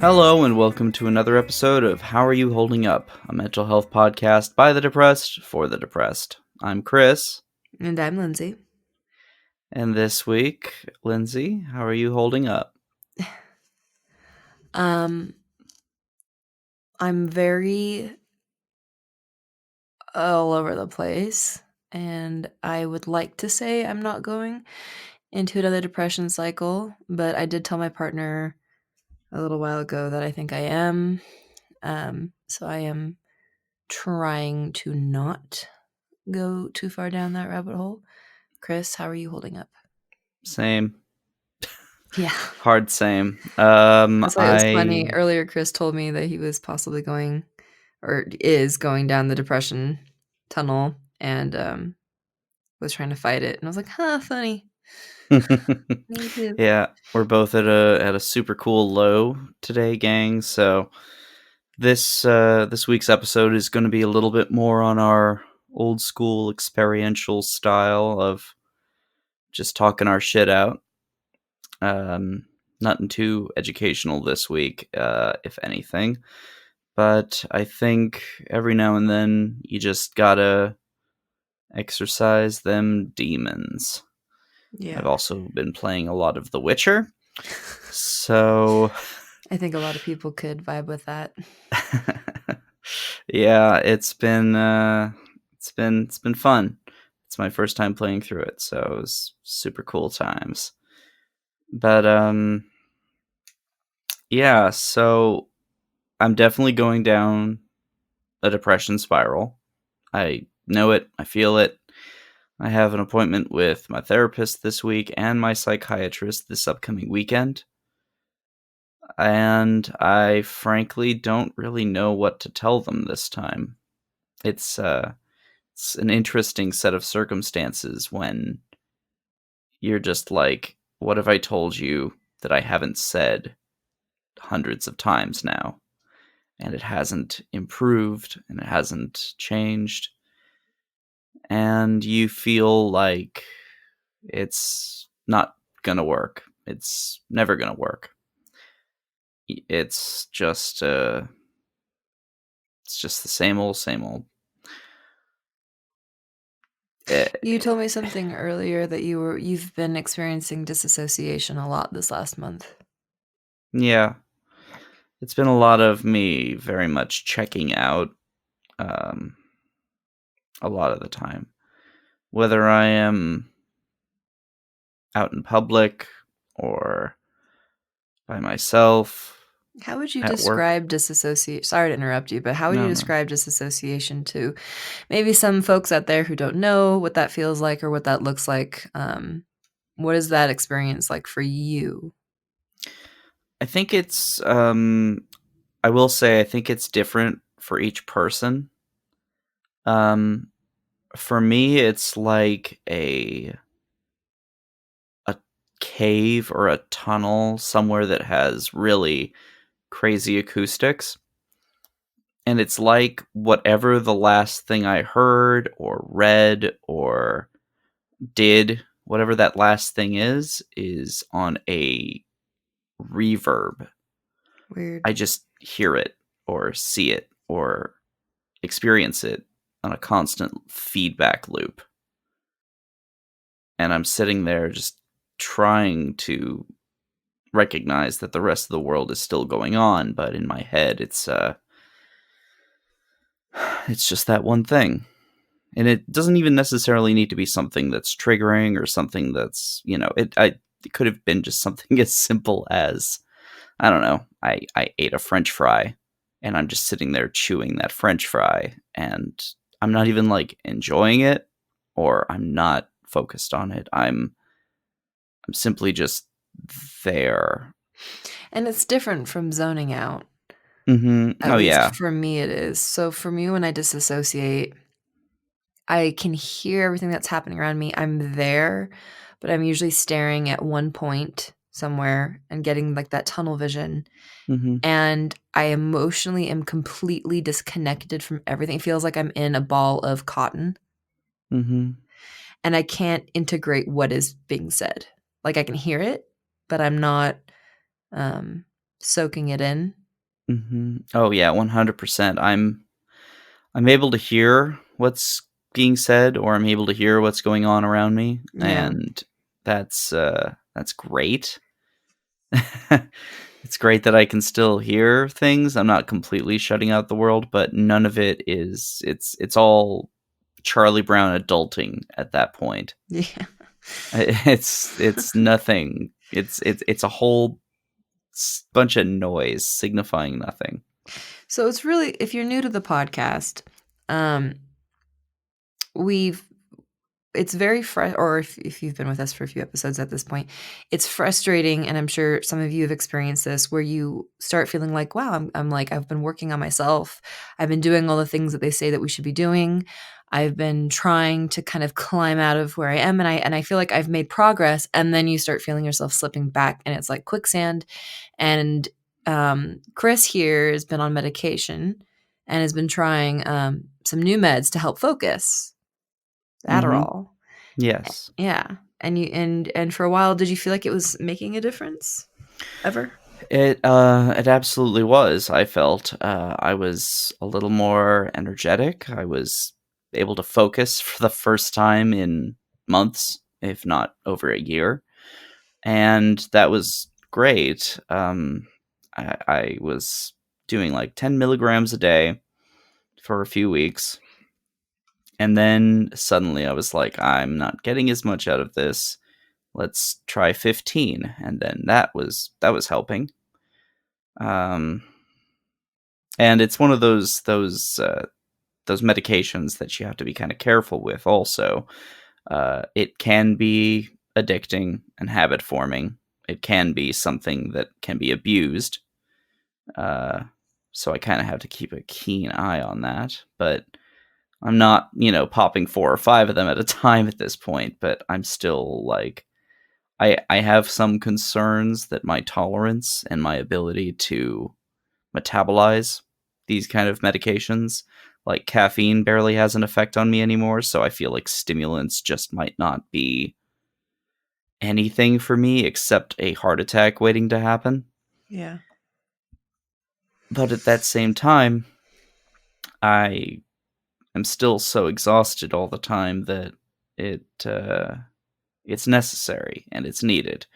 Hello and welcome to another episode of How Are You Holding Up, a mental health podcast by the depressed for the depressed. I'm Chris, And I'm Lindsay. and this week, Lindsay, how are you holding up? I'm very all over the place, and I would like to say I'm not going into another depression cycle, but I did tell my partner a little while ago that I think I am. So I am trying to not go too far down that rabbit hole. Chris, how are you holding up? Same. Yeah. Hard same. That's why it was funny. Earlier, Chris told me that he was possibly going or is going down the depression tunnel and was trying to fight it. And I was like, huh, funny. Me too. Yeah, we're both at a super cool low today, gang. So this week's episode is going to be a little bit more on our old school experiential style of just talking our shit out. Nothing too educational this week, if anything. But I think every now and then you just gotta exercise them demons. Yeah. I've also been playing a lot of The Witcher, so I think a lot of people could vibe with that. yeah, it's been fun. It's my first time playing through it, so it was super cool times. But yeah, so I'm definitely going down a depression spiral. I know it, I feel it. I have an appointment with my therapist this week and my psychiatrist this upcoming weekend. And I frankly don't really know what to tell them this time. It's an interesting set of circumstances when you're just like, what have I told you that I haven't said hundreds of times now? And it hasn't improved and it hasn't changed. And you feel like it's not gonna work. It's never gonna work. It's just the same old, same old. You told me something earlier that you've been experiencing disassociation a lot this last month. Yeah, it's been a lot of me very much checking out um, a lot of the time. Whether I am out in public or by myself How would you at work. describe disassociation? Sorry to interrupt you, but how would you No, no. describe disassociation to maybe some folks out there who don't know what that feels like or what that looks like? What is that experience like for you? I think it's I will say I think it's different for each person. Um for me it's like a cave or a tunnel somewhere that has really crazy acoustics. And it's like whatever the last thing I heard or read or did, whatever that last thing is on a reverb. Weird. I just hear it or see it or experience it on a constant feedback loop. And I'm sitting there just trying to recognize that the rest of the world is still going on, but in my head it's just that one thing. And it doesn't even necessarily need to be something that's triggering or something that's, it could have been just something as simple as, I don't know, I ate a French fry and I'm just sitting there chewing that French fry and I'm not even like enjoying it or I'm not focused on it. I'm simply just there. And it's different from zoning out. Mm-hmm. At Oh least yeah. for me, it is. So for me, when I disassociate, I can hear everything that's happening around me. I'm there, but I'm usually staring at one point somewhere and getting like that tunnel vision. Mm-hmm. And I emotionally am completely disconnected from everything. It feels like I'm in a ball of cotton Mm-hmm. and I can't integrate what is being said. Like I can hear it, but I'm not um, soaking it in. Oh yeah, 100%. I'm able to hear what's being said, or I'm able to hear what's going on around me, Yeah. and that's great. It's great that I can still hear things. I'm not completely shutting out the world, but none of it is. It's all Charlie Brown adulting at that point. Yeah. It's nothing. It's a whole bunch of noise signifying nothing. So it's really, if you're new to the podcast, um, we've it's very or if you've been with us for a few episodes at this point, it's frustrating, and I'm sure some of you have experienced this, where you start feeling like, wow, I'm like, I've been working on myself. I've been doing all the things that they say that we should be doing. I've been trying to kind of climb out of where I am, and I feel like I've made progress, and then you start feeling yourself slipping back, and it's like quicksand. And Chris here has been on medication and has been trying some new meds to help focus, Mhm. Adderall. Yes. Yeah. And you and for a while, did you feel like it was making a difference ever? It absolutely was. I felt I was a little more energetic. I was able to focus for the first time in months, if not over a year, and that was great. I was doing like 10 milligrams a day for a few weeks, and then suddenly I was like, I'm not getting as much out of this. Let's try 15, and then that was helping. Um, and it's one of those medications that you have to be kind of careful with. Also, it can be addicting and habit forming. It can be something that can be abused. Uh, so I kind of have to keep a keen eye on that. But I'm not, popping 4 or 5 of them at a time at this point. But I'm still like, I have some concerns that my tolerance and my ability to metabolize these kind of medications. Like caffeine barely has an effect on me anymore, so I feel like stimulants just might not be anything for me except a heart attack waiting to happen. Yeah. But at that same time, I am still so exhausted all the time that it's necessary and it's needed.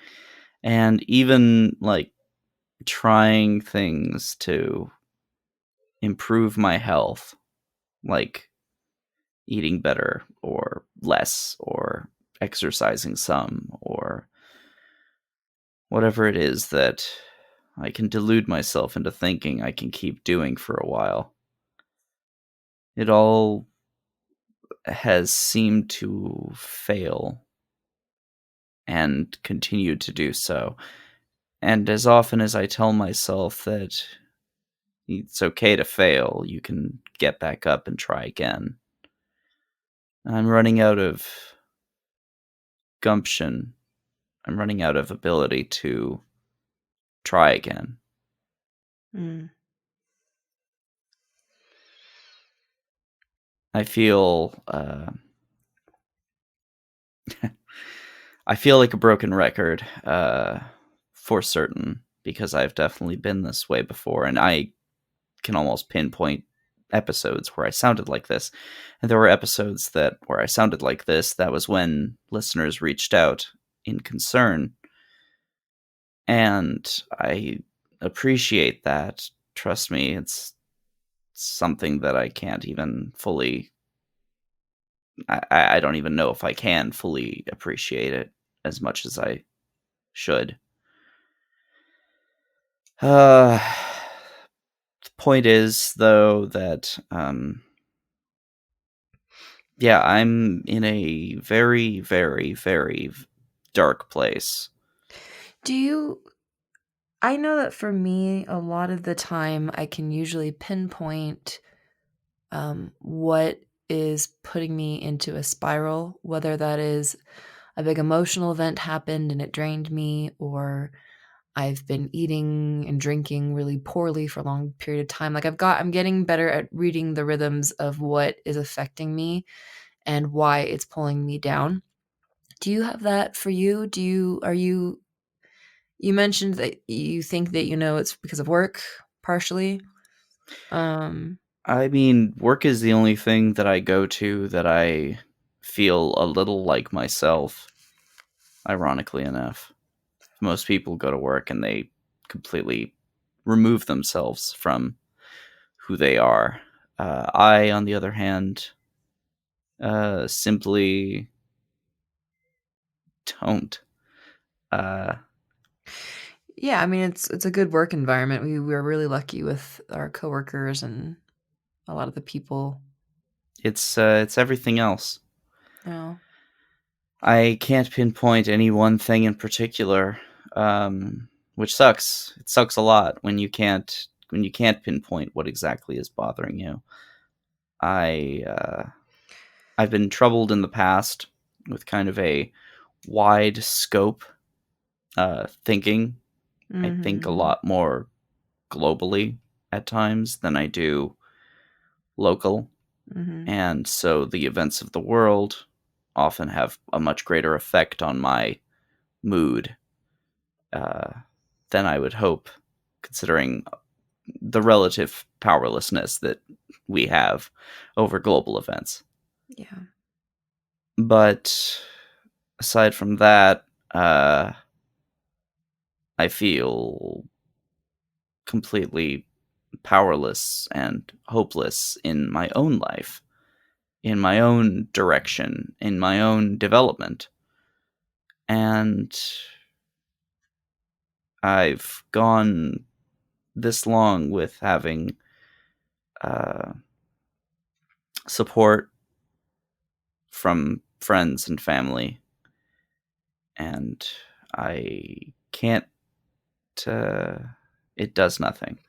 And even like trying things to improve my health, like eating better or less or exercising some or whatever it is that I can delude myself into thinking I can keep doing for a while. It all has seemed to fail and continue to do so. And as often as I tell myself that it's okay to fail, you can get back up and try again, I'm running out of gumption. I'm running out of ability to try again. Mm. I feel I feel like a broken record, for certain, because I've definitely been this way before, and I can almost pinpoint episodes where I sounded like this. And there were episodes where I sounded like this. That was when listeners reached out in concern, and I appreciate that. Trust me, it's something that I can't even fully. I don't even know if I can fully appreciate it as much as I should. Uh, the point is, though, that yeah, I'm in a very, very, very dark place. Do you I know that for me, a lot of the time I can usually pinpoint what is putting me into a spiral, whether that is a big emotional event happened and it drained me, or I've been eating and drinking really poorly for a long period of time. Like I'm getting better at reading the rhythms of what is affecting me and why it's pulling me down. Do you have that for you? Are you You mentioned that you think that, it's because of work, partially. Um, I mean, work is the only thing that I go to that I feel a little like myself, ironically enough. Most people go to work and they completely remove themselves from who they are. I, on the other hand, simply don't. Uh, yeah, I mean, it's a good work environment. We're really lucky with our coworkers and a lot of the people. it's everything else. Oh, I can't pinpoint any one thing in particular, which sucks. It sucks a lot when you can't pinpoint what exactly is bothering you. I I've been troubled in the past with kind of a wide scope thinking. I think a mhm, lot more globally at times than I do local, mhm, and so the events of the world often have a much greater effect on my mood uh, than I would hope, considering the relative powerlessness that we have over global events. yeah. But aside from that, I feel completely powerless and hopeless in my own life, in my own direction, in my own development. And I've gone this long with having uh, support from friends and family, and I can't. Uh, it does nothing.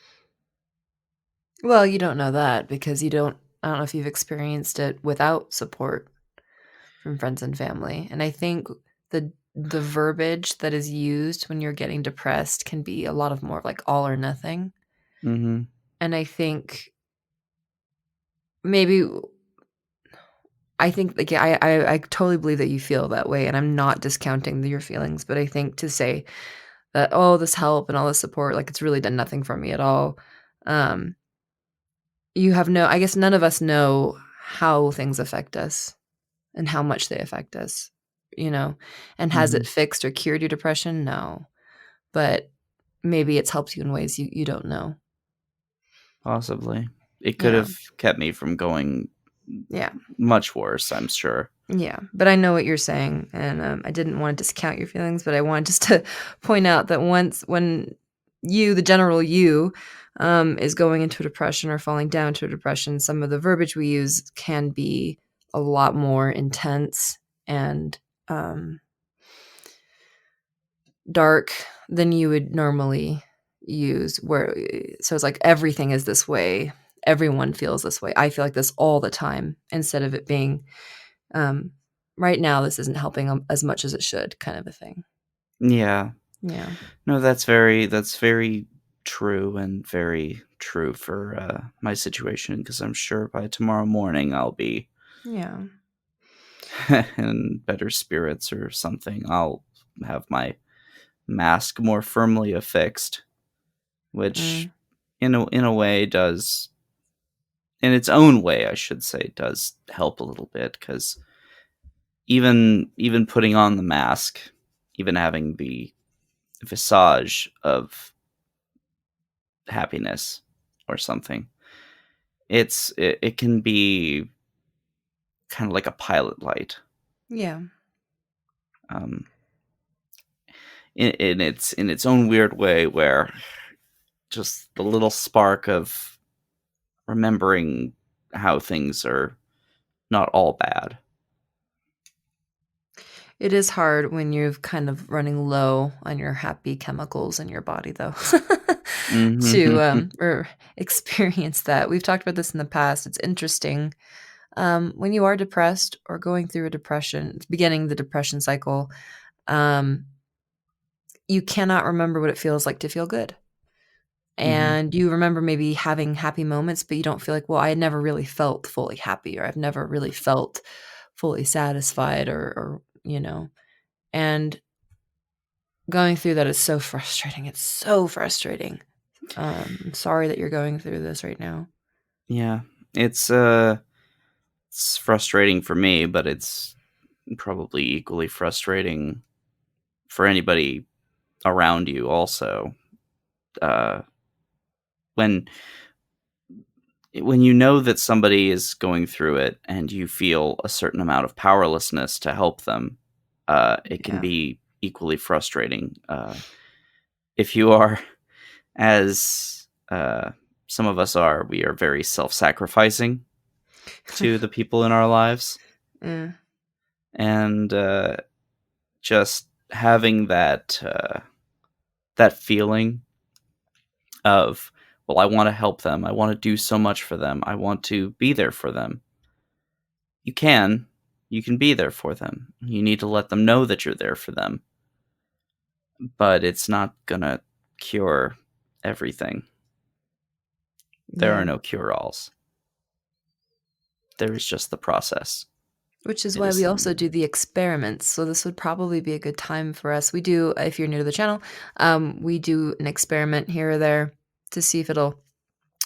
Well, you don't know that because you don't I don't know if you've experienced it without support from friends and family, and I think the verbiage that is used when you're getting depressed can be a lot of more like all or nothing, Hmm. and maybe I think, like, yeah, I totally believe that you feel that way, and I'm not discounting your feelings, but I think to say that, "Oh, this help and all this support, like, it's really done nothing for me at all," um, you have no I guess none of us know how things affect us and how much they affect us, you know? And has Hmm. it fixed or cured your depression? No, but maybe it's helped you in ways you don't know. Possibly. It could Yeah, have kept me from going yeah. much worse, I'm sure. Yeah, but I know what you're saying, and, I didn't wanna discount your feelings, but I wanted just to point out that once when the general you, is going into a depression or falling down to a depression, some of the verbiage we use can be a lot more intense and, um, dark than you would normally use, so it's like, "Everything is this way. Everyone feels this way. I feel like this all the time," instead of it being um, right now, this isn't helping as much as it should, kind of a thing. Yeah. Yeah. No, that's very true and very true for my situation because I'm sure by tomorrow morning I'll be Yeah. in better spirits or something. I'll have my mask more firmly affixed, which Mm. in a way does in its own way, I should say, does help a little bit because even putting on the mask, even having the visage of happiness or something, it can be kind of like a pilot light, Yeah. um, in its own weird way, where just the little spark of remembering how things are not all bad. It is hard when you're kind of running low on your happy chemicals in your body, though, to, Hmm. or experience that. We've talked about this in the past. It's interesting. When you are depressed or going through a depression, beginning the depression cycle, um, you cannot remember what it feels like to feel good. Hmm. And you remember maybe having happy moments, but you don't feel like, "Well, I never really felt fully happy," or, "I've never really felt fully satisfied," or, and going through that is so frustrating. It's so frustrating. I'm sorry that you're going through this right now. Yeah. It's it's frustrating for me, but it's probably equally frustrating for anybody around you also. Uh when when you know that somebody is going through it and you feel a certain amount of powerlessness to help them, it can Yeah. be equally frustrating. If you are, as some of us are, we are very self sacrificing to the people in our lives. Yeah. And just having that feeling of, well, I want to help them. I want to do so much for them. I want to be there for them. You can. You can be there for them. You need to let them know that you're there for them. But it's not going to cure everything. There are Yeah. no cure alls. There is just the process. Which is It why is we something. also do the experiments. So this would probably be a good time for us. We do, if you're new to the channel, we do an experiment here or there to see if it'll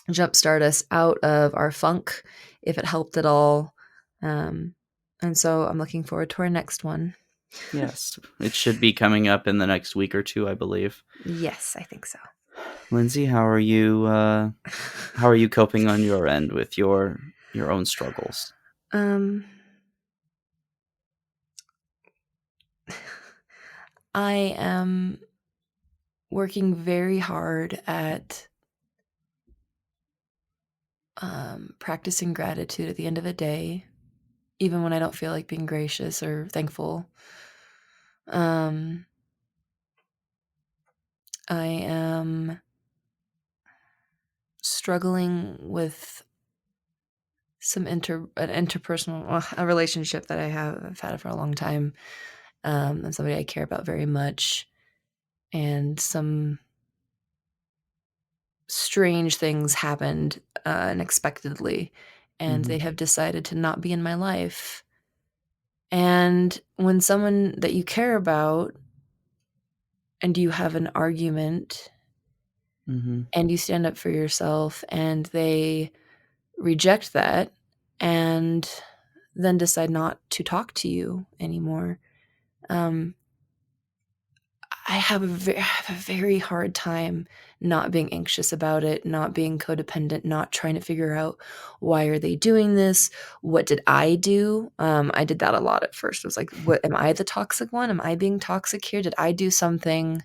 jumpstart us out of our funk, if it helped at all. Um, and so I'm looking forward to our next one. Yes. It should be coming up in the next week or two, I believe. Yes, I think so. Lindsay, how are you coping on your end with your own struggles? um, I am working very hard at practicing gratitude at the end of a day, even when I don't feel like being gracious or thankful. Um, I am struggling with an interpersonal a relationship that I've had for a long time, and somebody I care about very much, and some strange things happened unexpectedly, and they Mhm. have decided to not be in my life. And when someone that you care about and you have an argument Mhm. and you stand up for yourself and they reject that and then decide not to talk to you anymore, um, I have a very hard time not being anxious about it, not being codependent, not trying to figure out why are they doing this? What did I do? I did that a lot at first. It was like, what am I the toxic one? Am I being toxic here? Did I do something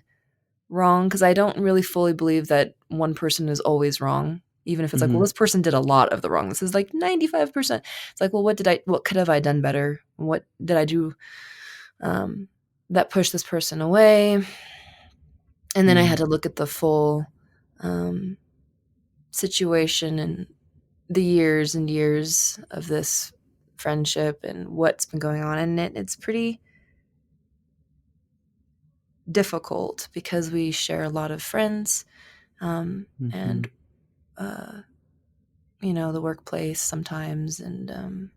wrong? Because I don't really fully believe that one person is always wrong. Even if it's like, well, Mhm. this person did a lot of the wrong. This is like 95%. It's like, well, what could have I done better? What did I do um, that pushed this person away? And then I had Mhm. to look at the full um, situation and the years and years of this friendship and what's been going on in it. It's pretty difficult because we share a lot of friends, and Mhm. uh, the workplace sometimes, and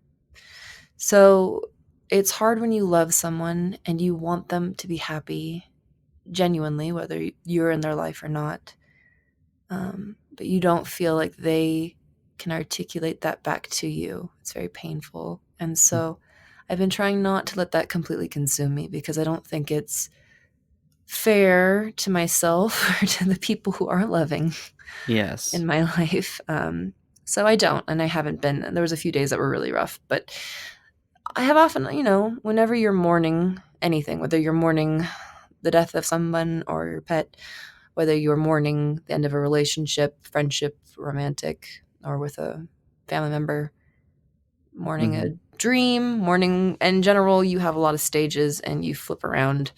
so it's hard when you love someone and you want them to be happy genuinely, whether you're in their life or not. But you don't feel like they can articulate that back to you. It's very painful. And so I've been trying not to let that completely consume me because I don't think it's fair to myself or to the people who are loving Yes. in my life. So I don't, and I haven't been. There was a few days that were really rough, but I have often, whenever you're mourning anything, whether you're mourning the death of someone or your pet, whether you're mourning the end of a relationship, friendship, romantic, or with a family member, mourning a Mhm. dream, mourning in general, you have a lot of stages and you flip around.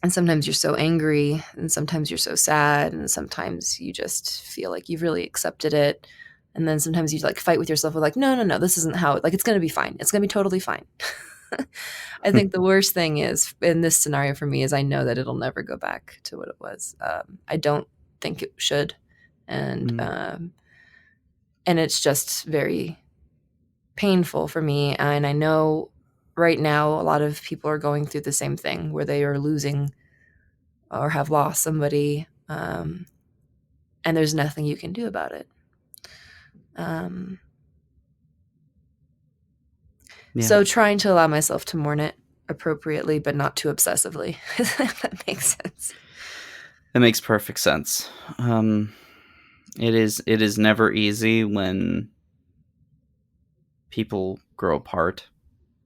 And sometimes you're so angry, and sometimes you're so sad, and sometimes you just feel like you've really accepted it. And then sometimes you like fight with yourself with like, no, no, no, this isn't how like it's gonna be fine. It's gonna be totally fine. I think the worst thing is in this scenario for me is I know that it'll never go back to what it was. I don't think it should, and Mhm. um, and it's just very painful for me. And I know right now a lot of people are going through the same thing where they are losing or have lost somebody, and there's nothing you can do about it. Yeah. So trying to allow myself to mourn it appropriately, but not too obsessively. If that makes sense. That makes perfect sense. It is never easy when people grow apart,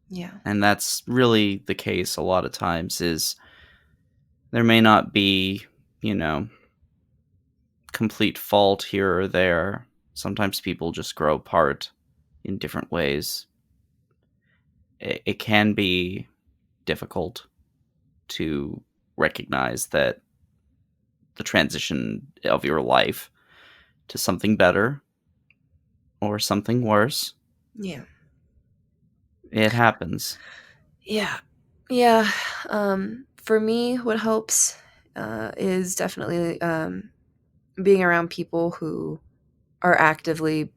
Yeah. and that's really the case a lot of times. Is there may not be, you know, complete fault here or there. Sometimes people just grow apart in different ways. It can be difficult to recognize that the transition of your life to something better or something worse, Yeah. it happens. Yeah. Yeah. For me, what helps is definitely being around people who are actively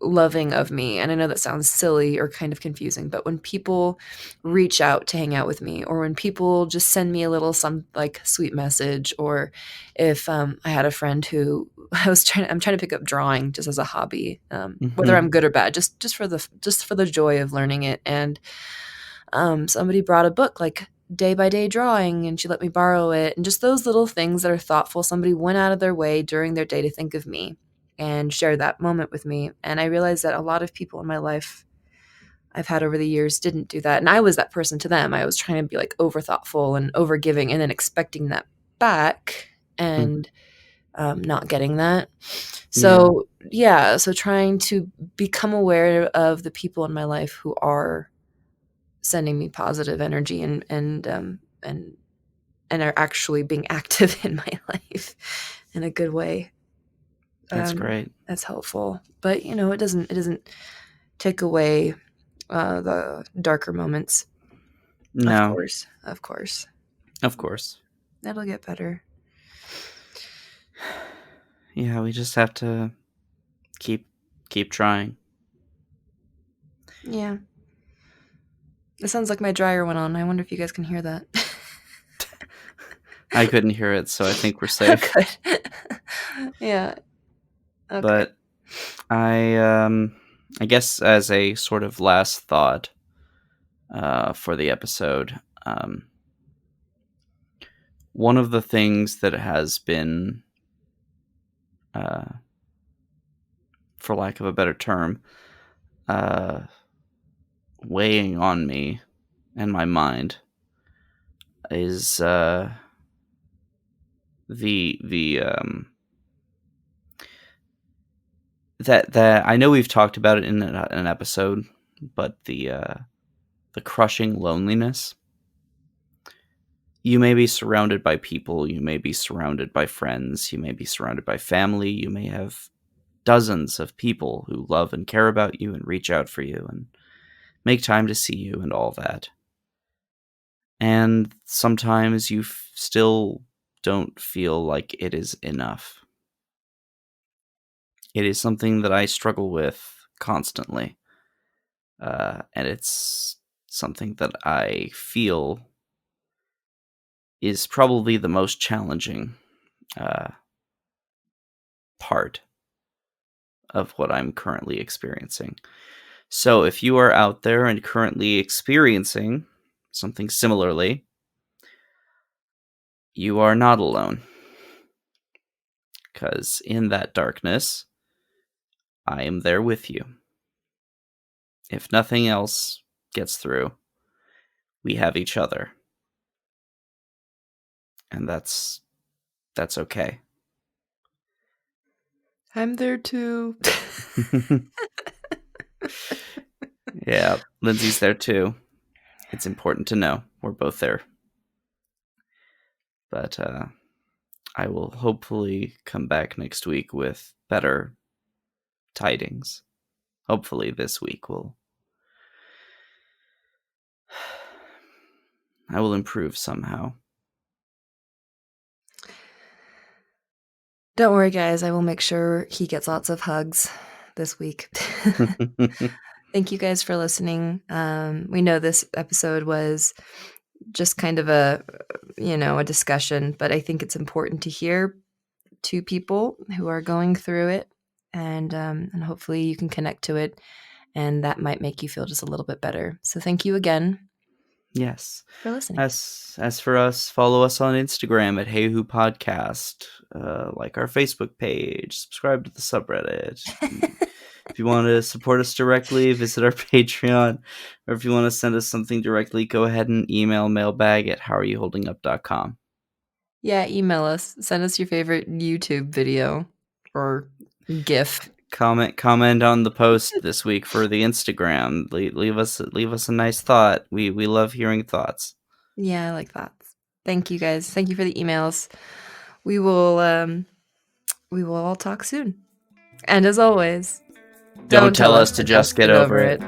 loving of me. And I know that sounds silly or kind of confusing, but when people reach out to hang out with me, or when people just send me a little some like sweet message, or if I had a friend who I'm trying to pick up drawing just as a hobby, whether Mhm. I'm good or bad, just for the joy of learning it. And somebody brought a book like day by day drawing, and she let me borrow it, and just those little things that are thoughtful. Somebody went out of their way during their day to think of me and share that moment with me. And I realized that a lot of people in my life I've had over the years didn't do that, and I was that person to them. I was trying to be like over thoughtful and over giving, and then expecting that back, Mm. and not getting that. Yeah, So yeah, so trying to become aware of the people in my life who are sending me positive energy, and are actually being active in my life in a good way. that's great. That's helpful, but it doesn't take away the darker moments. Of No, course, of course, of course. it'll get better. Yeah, we just have to keep keep trying. Yeah, it sounds like my dryer went on. I wonder if you guys can hear that. I couldn't hear it, so I think we're safe. Good. Yeah. Okay. But I guess as a sort of last thought for the episode, one of the things that has been, uh, for lack of a better term, uh, weighing on me and my mind is the that I know we've talked about it in an episode, but the crushing loneliness. You may be surrounded by people, you may be surrounded by friends, you may be surrounded by family, you may have dozens of people who love and care about you and reach out for you and make time to see you and all that. And sometimes you still don't feel like it is enough. It is something that I struggle with constantly. And it's something that I feel is probably the most challenging uh, part of what I'm currently experiencing. So if you are out there and currently experiencing something similarly, you are not alone. Because in that darkness, I am there with you. If nothing else gets through, we have each other. And that's okay. I'm there too. Yeah, Lindsay's there too. It's important to know we're both there. But I will hopefully come back next week with better tidings. Hopefully this week I will improve somehow. Don't worry, guys. I will make sure he gets lots of hugs this week. Thank you guys for listening. We know this episode was just kind of a discussion, but I think it's important to hear to people who are going through it, and hopefully you can connect to it, and that might make you feel just a little bit better. So thank you again Yes. for listening. As for us, follow us on Instagram at HAYHU Podcast. Like our Facebook page, subscribe to the subreddit. If you want to support us directly, visit our Patreon. Or if you want to send us something directly, go ahead and email mailbag@howareyoholdingup.com. Yeah, email us. Send us your favorite YouTube video or GIF. Comment on the post this week for the Instagram. Leave us a nice thought. We love hearing thoughts. Yeah, I like that. Thank you guys. Thank you for the emails. We will all talk soon. And as always, Don't tell us to just get over it.